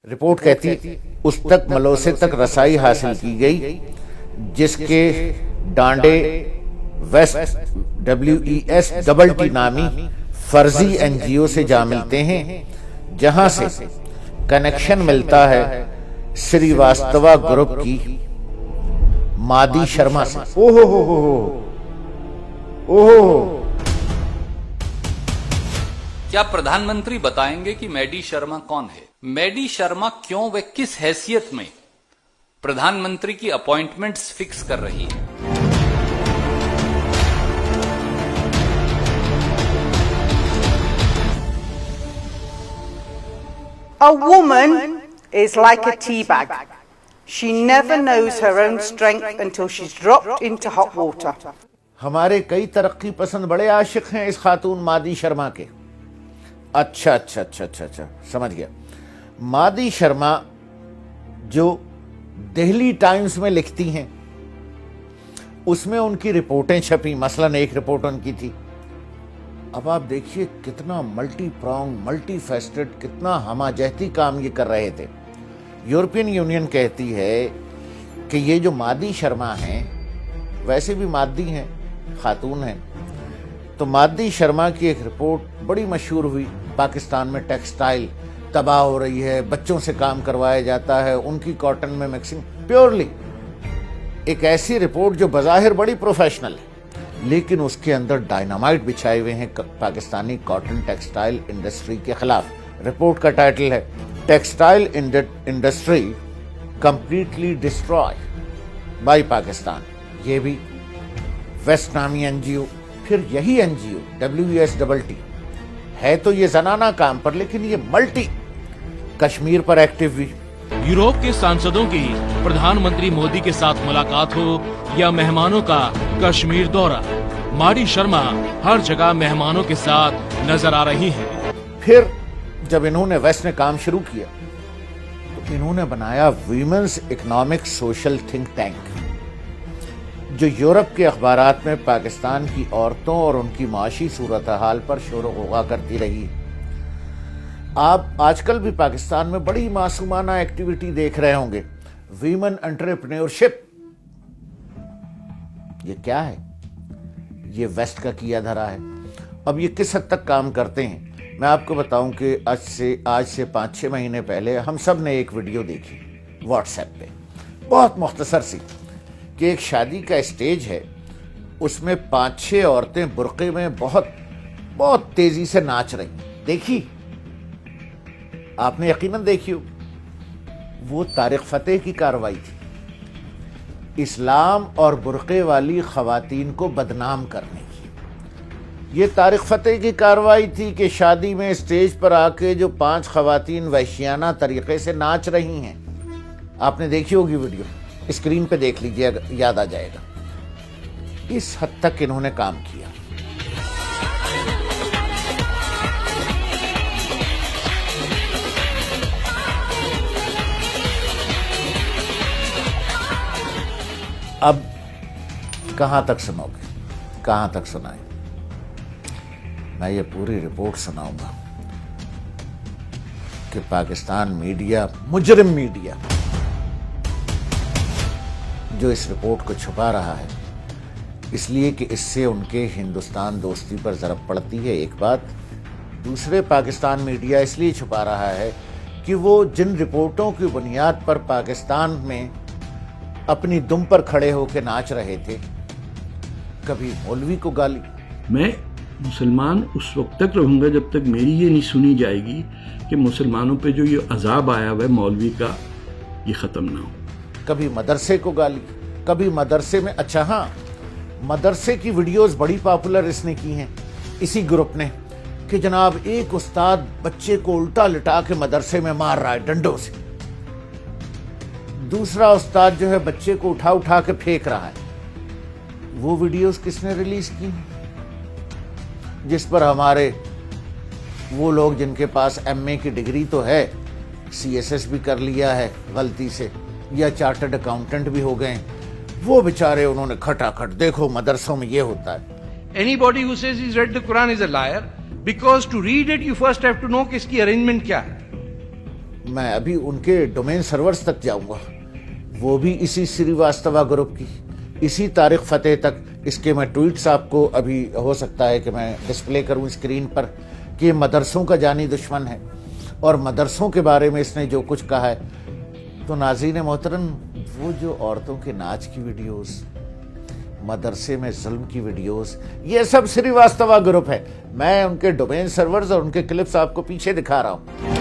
Report کہتی اس تک ملوثے تک رسائی حاصل کی گئی جس کے ڈانڈے ویسٹ WESTT نامی فرضی NGO سے جا ملتے ہیں جہاں سے کنیکشن ملتا ہے سری واستوا گروپ کی مادی شرما سے۔ کیا پردھان منتری بتائیں گے کہ میڈی شرما کون ہے؟ میڈی شرما کیوں و کس حیثیت میں پردھان منتری کی اپوائنٹمنٹس فکس کر رہی ہے؟ A woman is like a tea bag. She never knows her own strength until she's dropped into hot water. ہمارے کئی ترقی پسند بڑے عاشق ہیں اس خاتون مادی شرما کے۔ اچھا سمجھ گیا۔ مادی شرما جو دہلی ٹائمز میں لکھتی ہیں اس میں ان کی رپورٹیں چھپی، مثلا ایک رپورٹ ان کی تھی۔ اب آپ دیکھیے کتنا ملٹی پرونگ، ملٹی فیسٹڈ، کتنا ہمہ کام یہ کر رہے تھے۔ یورپین یونین کہتی ہے کہ یہ جو مادی شرما ہیں ویسے بھی مادی ہیں، خاتون ہیں، تو مادی شرما کی ایک رپورٹ بڑی مشہور ہوئی، پاکستان میں ٹیکسٹائل تباہ ہو رہی ہے، بچوں سے کام کروایا جاتا ہے، ان کی کاٹن میں مکسنگ، پیورلی ایک ایسی رپورٹ جو بظاہر بڑی پروفیشنل ہے لیکن اس کے اندر ڈائنامائٹ بچھائے ہوئے ہیں پاکستانی کاٹن ٹیکسٹائل انڈسٹری کے خلاف۔ رپورٹ کا ٹائٹل ہے textile industry completely destroy by Pakistan. یہ بھی ویسٹ نامی NGO، پھر یہی NGO WESTT ہے تو یہ زنانہ کام پر لیکن یہ ملٹی کشمیر پر ایکٹیو ہوئی۔ یوروپ کے سانسدوں کی پردھان منتری مودی کے ساتھ ملاقات ہو یا مہمانوں کا کشمیر دورہ، مادی شرما ہر جگہ مہمانوں کے ساتھ نظر آ رہی ہیں۔ پھر جب انہوں نے ویسٹ نے کام شروع کیا تو انہوں نے بنایا women's economic social think tank جو یورپ کے اخبارات میں پاکستان کی عورتوں اور ان کی معاشی صورتحال پر شور و غوغا کرتی رہی۔ آپ آج کل بھی پاکستان میں بڑی معصومانہ ایکٹیویٹی دیکھ رہے ہوں گے، ویمن انٹرپرینیورشپ۔ یہ کیا ہے؟ یہ ویسٹ کا کیا دھرا ہے۔ اب یہ کس حد تک کام کرتے ہیں میں آپ کو بتاؤں کہ آج سے 5-6 مہینے پہلے ہم سب نے ایک ویڈیو دیکھی واٹس ایپ پہ، بہت مختصر سی، کہ ایک شادی کا اسٹیج ہے، اس میں 5-6 عورتیں برقعے میں بہت تیزی سے ناچ رہی۔ دیکھی؟ آپ نے یقیناً دیکھی ہو۔ وہ طارق فتح کی کارروائی تھی، اسلام اور برقعے والی خواتین کو بدنام کرنے کی۔ یہ طارق فتح کی کارروائی تھی کہ شادی میں اسٹیج پر آ کے جو 5 خواتین وحشیانہ طریقے سے ناچ رہی ہیں، آپ نے دیکھی ہوگی ویڈیو، اسکرین پہ دیکھ لیجیے، یاد آ جائے گا۔ اس حد تک انہوں نے کام کیا۔ اب کہاں تک سنو گے، کہاں تک سنائیں؟ میں یہ پوری رپورٹ سناؤں گا کہ پاکستان میڈیا، مجرم میڈیا جو اس رپورٹ کو چھپا رہا ہے اس لیے کہ اس سے ان کے ہندوستان دوستی پر ضرب پڑتی ہے، ایک بات۔ دوسرے، پاکستان میڈیا اس لیے چھپا رہا ہے کہ وہ جن رپورٹوں کی بنیاد پر پاکستان میں اپنی دم پر کھڑے ہو کے ناچ رہے تھے، کبھی مولوی کو گالی۔ میں مسلمان اس وقت تک رہوں گا جب تک میری یہ نہیں سنی جائے گی کہ مسلمانوں پہ جو یہ عذاب آیا ہوا ہے مولوی کا، یہ ختم نہ ہو۔ کبھی مدرسے کو گالی، کبھی مدرسے میں، اچھا ہاں، مدرسے کی ویڈیوز بڑی پاپولر اس نے کی ہیں، اسی گروپ نے، کہ جناب ایک استاد بچے کو الٹا لٹا کے مدرسے میں مار رہا ہے ڈنڈوں سے، دوسرا استاد جو ہے بچے کو اٹھا کے پھینک رہا ہے۔ وہ ویڈیوز کس نے ریلیز کی ہیں؟ جس پر ہمارے وہ لوگ جن کے پاس MA کی ڈگری تو ہے، CSS بھی کر لیا ہے غلطی سے، یا چارٹرڈ اکاؤنٹنٹ بھی ہو گئے، وہ بیچارے انہوں نے کھٹا کھٹ، دیکھو مدرسوں میں یہ ہوتا ہے۔ Anybody who says he's read the Quran is a liar, because to read it you first have to know کہ اس کی arrangement کیا ہے۔ میں ابھی ان کے ڈومین سرورز تک جاؤں گا، وہ بھی اسی سریواستوا گروپ کی، اسی طارق فتح تک. اس کے میں ٹویٹس آپ کو ابھی ہو سکتا ہے کہ میں ڈسپلے کروں اسکرین پر، کہ مدرسوں کا جانی دشمن ہے اور مدرسوں کے بارے میں اس نے جو کچھ کہا ہے. تو ناظرین محترم، وہ جو عورتوں کے ناچ کی ویڈیوز، مدرسے میں ظلم کی ویڈیوز، یہ سب سریواستوا گروپ ہے. میں ان کے ڈومین سرورز اور ان کے کلپس آپ کو پیچھے دکھا رہا ہوں.